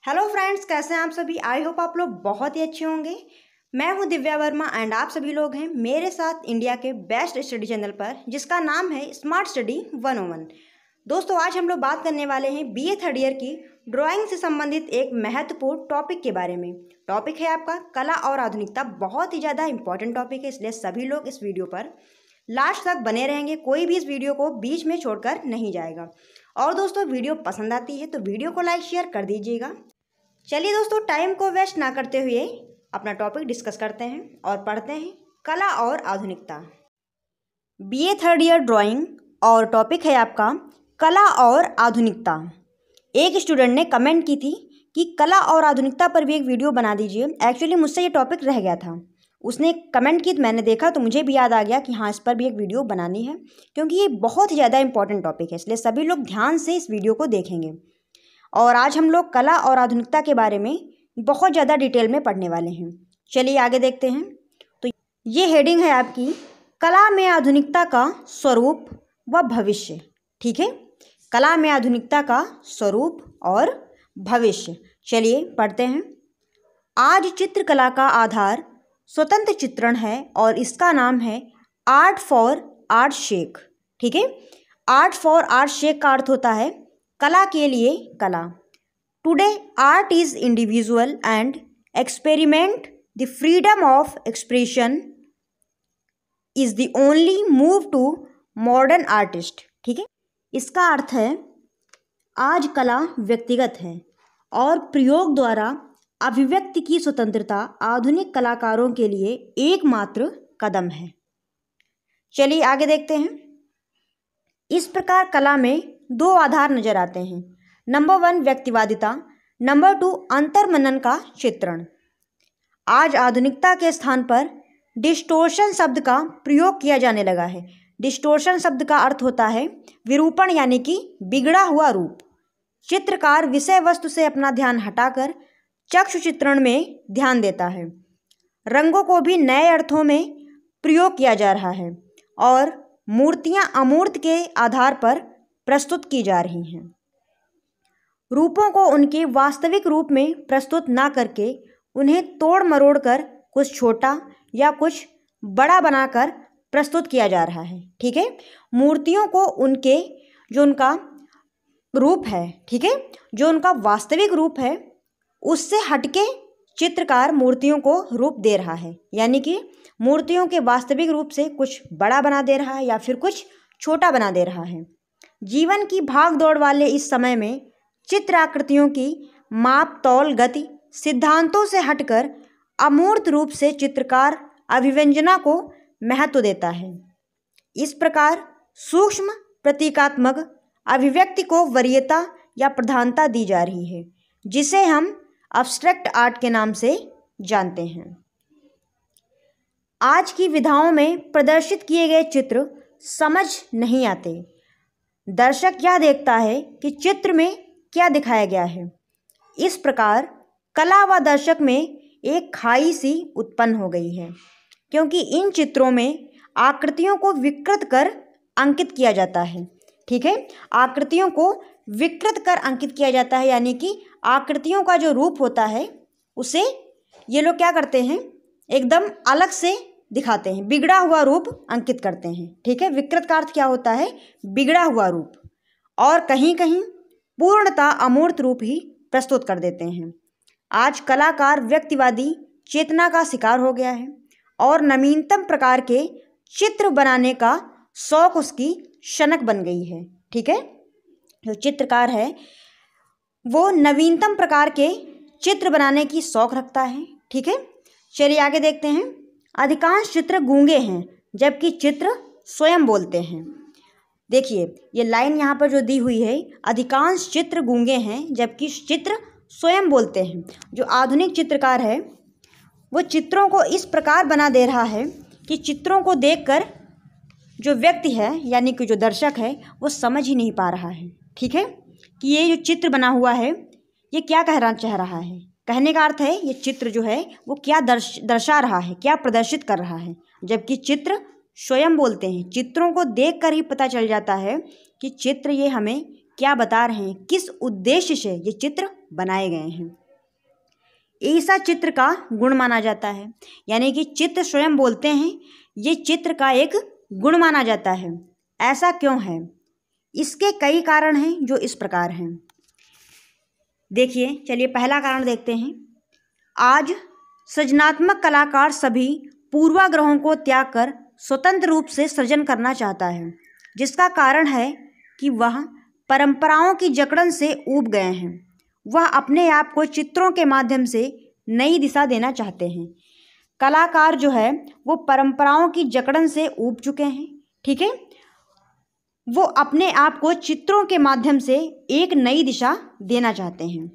Hello friends, कैसे हैं आप सभी। आई होप आप लोग बहुत ही अच्छे होंगे। मैं हूं दिव्या वर्मा एंड आप सभी लोग हैं मेरे साथ इंडिया के बेस्ट स्टडी चैनल पर, जिसका नाम है स्मार्ट स्टडी 101। दोस्तों, आज हम लोग बात करने वाले हैं बीए थर्ड ईयर की ड्राइंग से संबंधित एक महत्वपूर्ण टॉपिक के बारे में। टॉपिक है आपका कला और आधुनिकता। बहुत ही ज़्यादा इंपॉर्टेंट टॉपिक है, इसलिए सभी लोग इस वीडियो पर लास्ट तक बने रहेंगे। कोई भी इस वीडियो को बीच में छोड़कर नहीं जाएगा। और दोस्तों, वीडियो पसंद आती है तो वीडियो को लाइक शेयर कर दीजिएगा। चलिए दोस्तों, टाइम को वेस्ट ना करते हुए अपना टॉपिक डिस्कस करते हैं और पढ़ते हैं कला और आधुनिकता। बीए थर्ड ईयर ड्राइंग और टॉपिक है आपका कला और आधुनिकता। एक स्टूडेंट ने कमेंट की थी कि कला और आधुनिकता पर भी एक वीडियो बना दीजिए। एक्चुअली मुझसे ये टॉपिक रह गया था, उसने कमेंट की तो मैंने देखा तो मुझे भी याद आ गया कि हाँ, इस पर भी एक वीडियो बनानी है, क्योंकि ये बहुत ही ज़्यादा इंपॉर्टेंट टॉपिक है। इसलिए सभी लोग ध्यान से इस वीडियो को देखेंगे। और आज हम लोग कला और आधुनिकता के बारे में बहुत ज़्यादा डिटेल में पढ़ने वाले हैं। चलिए आगे देखते हैं। तो ये हेडिंग है आपकी कला में आधुनिकता का स्वरूप व भविष्य। ठीक है, कला में आधुनिकता का स्वरूप और भविष्य। चलिए पढ़ते हैं। आज चित्रकला का आधार स्वतंत्र चित्रण है और इसका नाम है आर्ट फॉर आर्ट शेक। ठीक है, आर्ट फॉर आर्ट शेक का अर्थ होता है कला के लिए कला। Today art is individual and experiment the freedom of expression is the only move to modern artist. ठीक है, इसका अर्थ है आज कला व्यक्तिगत है और प्रयोग द्वारा अभिव्यक्ति की स्वतंत्रता आधुनिक कलाकारों के लिए एकमात्र कदम है। चलिए आगे देखते हैं। इस प्रकार कला में दो आधार नजर आते हैं। नंबर 1 व्यक्तिवादिता, नंबर 2 अंतर्मनन का चित्रण। आज आधुनिकता के स्थान पर डिस्टोर्शन शब्द का प्रयोग किया जाने लगा है। डिस्टोर्शन शब्द का अर्थ होता है विरूपण, यानी कि बिगड़ा हुआ रूप। चित्रकार विषय वस्तु से अपना ध्यान हटाकर चक्षु चित्रण में ध्यान देता है। रंगों को भी नए अर्थों में प्रयोग किया जा रहा है और मूर्तियां अमूर्त के आधार पर प्रस्तुत की जा रही हैं। रूपों को उनके वास्तविक रूप में प्रस्तुत ना करके उन्हें तोड़ मरोड़ कर कुछ छोटा या कुछ बड़ा बनाकर प्रस्तुत किया जा रहा है। ठीक है, मूर्तियों को उनके जो उनका रूप है, ठीक है, जो उनका वास्तविक रूप है उससे हटके चित्रकार मूर्तियों को रूप दे रहा है, यानी कि मूर्तियों के वास्तविक रूप से कुछ बड़ा बना दे रहा है या फिर कुछ छोटा बना दे रहा है। जीवन की भाग दौड़ वाले इस समय में चित्र आकृतियों की माप तौल गति सिद्धांतों से हटकर अमूर्त रूप से चित्रकार अभिव्यंजना को महत्व देता है। इस प्रकार सूक्ष्म प्रतीकात्मक अभिव्यक्ति को वरीयता या प्रधानता दी जा रही है, जिसे हम एब्स्ट्रैक्ट आर्ट के नाम से जानते हैं। आज की विधाओं में प्रदर्शित किए गए चित्र समझ नहीं आते। दर्शक यह देखता है कि चित्र में क्या दिखाया गया है। इस प्रकार कला व दर्शक में एक खाई सी उत्पन्न हो गई है, क्योंकि इन चित्रों में आकृतियों को विकृत कर अंकित किया जाता है। ठीक है, आकृतियों को विकृत कर अंकित किया जाता है, यानी कि आकृतियों का जो रूप होता है उसे ये लोग क्या करते हैं, एकदम अलग से दिखाते हैं, बिगड़ा हुआ रूप अंकित करते हैं। ठीक है, विकृत का अर्थ क्या होता है, बिगड़ा हुआ रूप, और कहीं कहीं पूर्णतः अमूर्त रूप ही प्रस्तुत कर देते हैं। आज कलाकार व्यक्तिवादी चेतना का शिकार हो गया है और नवीनतम प्रकार के चित्र बनाने का शौक उसकी शनक बन गई है। ठीक है, जो चित्रकार है वो नवीनतम प्रकार के चित्र बनाने की शौक रखता है। ठीक है, चलिए आगे देखते हैं। अधिकांश चित्र गूंगे हैं जबकि चित्र स्वयं बोलते हैं। देखिए ये लाइन यहाँ पर जो दी हुई है, अधिकांश चित्र गूंगे हैं जबकि चित्र स्वयं बोलते हैं। जो आधुनिक चित्रकार है वो चित्रों को इस प्रकार बना दे रहा है कि चित्रों को देखकर जो व्यक्ति है, यानी कि जो दर्शक है, वो समझ ही नहीं पा रहा है। ठीक है, कि ये जो चित्र बना हुआ है ये क्या कहना चाह रहा है। कहने का अर्थ है ये चित्र जो है वो क्या दर्शा रहा है, क्या प्रदर्शित कर रहा है, जबकि चित्र स्वयं बोलते हैं। चित्रों को देखकर ही पता चल जाता है कि चित्र ये हमें क्या बता रहे हैं, किस उद्देश्य से ये चित्र बनाए गए हैं। ऐसा चित्र का गुण माना जाता है, यानी कि चित्र स्वयं बोलते हैं ये चित्र का एक गुण माना जाता है। ऐसा क्यों है? इसके कई कारण हैं जो इस प्रकार हैं। देखिए, चलिए पहला कारण देखते हैं। आज सृजनात्मक कलाकार सभी पूर्वाग्रहों को त्याग कर स्वतंत्र रूप से सृजन करना चाहता है, जिसका कारण है कि वह परंपराओं की जकड़न से ऊब गए हैं। वह अपने आप को चित्रों के माध्यम से नई दिशा देना चाहते हैं। कलाकार जो है वो परंपराओं की जकड़न से ऊब चुके हैं, ठीक है। वो अपने आप को चित्रों के माध्यम से एक नई दिशा देना चाहते हैं।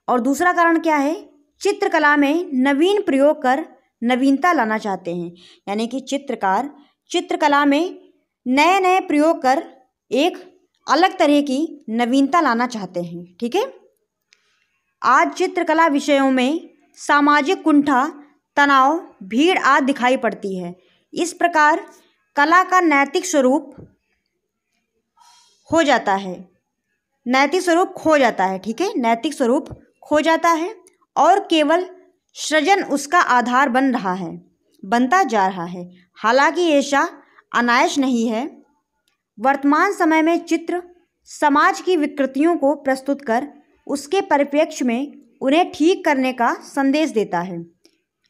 और दूसरा कारण क्या है? चित्रकला में नवीन प्रयोग कर नवीनता लाना चाहते हैं, यानी कि चित्रकार चित्रकला में नए नए प्रयोग कर एक अलग तरह की नवीनता लाना चाहते हैं, ठीक है। आज चित्रकला विषयों में सामाजिक कुंठा, तनाव, भीड़ आदि दिखाई पड़ती है। इस प्रकार कला का नैतिक स्वरूप हो जाता है, नैतिक स्वरूप खो जाता है, ठीक है। नैतिक स्वरूप खो जाता है और केवल सृजन उसका आधार बनता जा रहा है। हालांकि ऐसा अनायास नहीं है। वर्तमान समय में चित्र समाज की विकृतियों को प्रस्तुत कर उसके परिप्रेक्ष्य में उन्हें ठीक करने का संदेश देता है।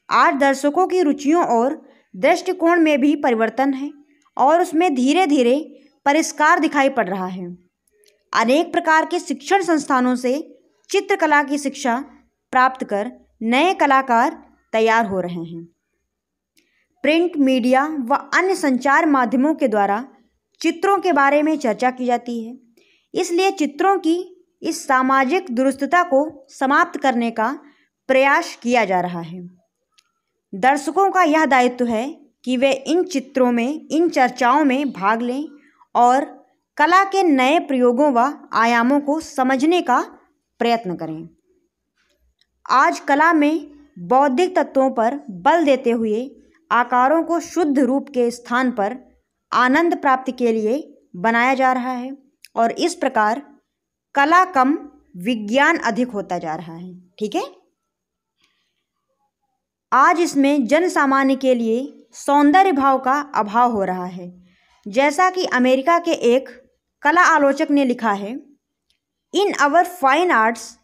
आज दर्शकों की रुचियों और दृष्टिकोण में भी परिवर्तन है और उसमें धीरे धीरे परिष्कार दिखाई पड़ रहा है। अनेक प्रकार के शिक्षण संस्थानों से चित्रकला की शिक्षा प्राप्त कर नए कलाकार तैयार हो रहे हैं। प्रिंट मीडिया व अन्य संचार माध्यमों के द्वारा चित्रों के बारे में चर्चा की जाती है। इसलिए चित्रों की इस सामाजिक दुरुस्तता को समाप्त करने का प्रयास किया जा रहा है। दर्शकों का यह दायित्व है कि वे इन चित्रों में, इन चर्चाओं में भाग लें और कला के नए प्रयोगों व आयामों को समझने का प्रयत्न करें। आज कला में बौद्धिक तत्वों पर बल देते हुए आकारों को शुद्ध रूप के स्थान पर आनंद प्राप्ति के लिए बनाया जा रहा है और इस प्रकार कला कम विज्ञान अधिक होता जा रहा है, ठीक है। आज इसमें जन सामान्य के लिए सौंदर्य भाव का अभाव हो रहा है। जैसा कि अमेरिका के एक कला आलोचक ने लिखा है, in our fine arts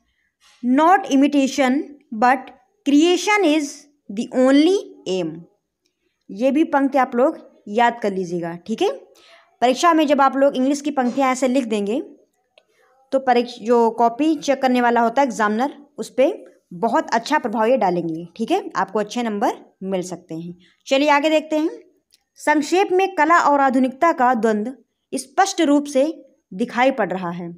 not imitation but creation is the only aim. ये भी पंक्ति आप लोग याद कर लीजिएगा, ठीक है। परीक्षा में जब आप लोग इंग्लिश की पंक्तियाँ ऐसे लिख देंगे तो जो कॉपी चेक करने वाला होता है एग्जामिनर, उस पर बहुत अच्छा प्रभाव ये डालेंगे, ठीक है। आपको अच्छे नंबर मिल सकते हैं। चलिए आगे देखते हैं। संक्षेप में कला और आधुनिकता का द्वंद्व स्पष्ट रूप से दिखाई पड़ रहा है।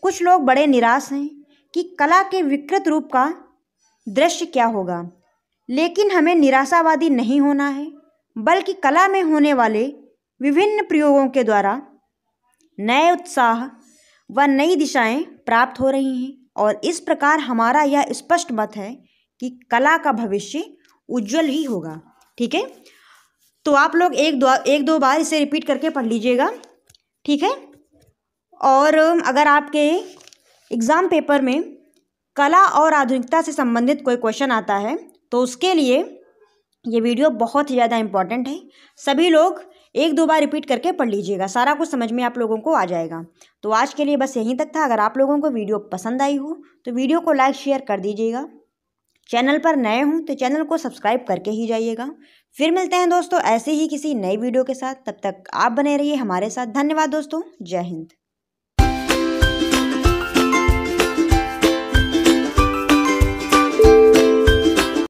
कुछ लोग बड़े निराश हैं कि कला के विकृत रूप का दृश्य क्या होगा, लेकिन हमें निराशावादी नहीं होना है, बल्कि कला में होने वाले विभिन्न प्रयोगों के द्वारा नए उत्साह व नई दिशाएं प्राप्त हो रही हैं और इस प्रकार हमारा यह स्पष्ट मत है कि कला का भविष्य उज्जवल ही होगा, ठीक है। तो आप लोग एक दो बार इसे रिपीट करके पढ़ लीजिएगा, ठीक है। और अगर आपके एग्ज़ाम पेपर में कला और आधुनिकता से संबंधित कोई क्वेश्चन आता है तो उसके लिए ये वीडियो बहुत ही ज़्यादा इम्पॉर्टेंट है। सभी लोग एक दो बार रिपीट करके पढ़ लीजिएगा, सारा कुछ समझ में आप लोगों को आ जाएगा। तो आज के लिए बस यहीं तक था। अगर आप लोगों को वीडियो पसंद आई हो तो वीडियो को लाइक शेयर कर दीजिएगा। चैनल पर नए हों तो चैनल को सब्सक्राइब करके ही जाइएगा। फिर मिलते हैं दोस्तों ऐसे ही किसी नई वीडियो के साथ। तब तक आप बने रहिए हमारे साथ। धन्यवाद दोस्तों। जय हिंद।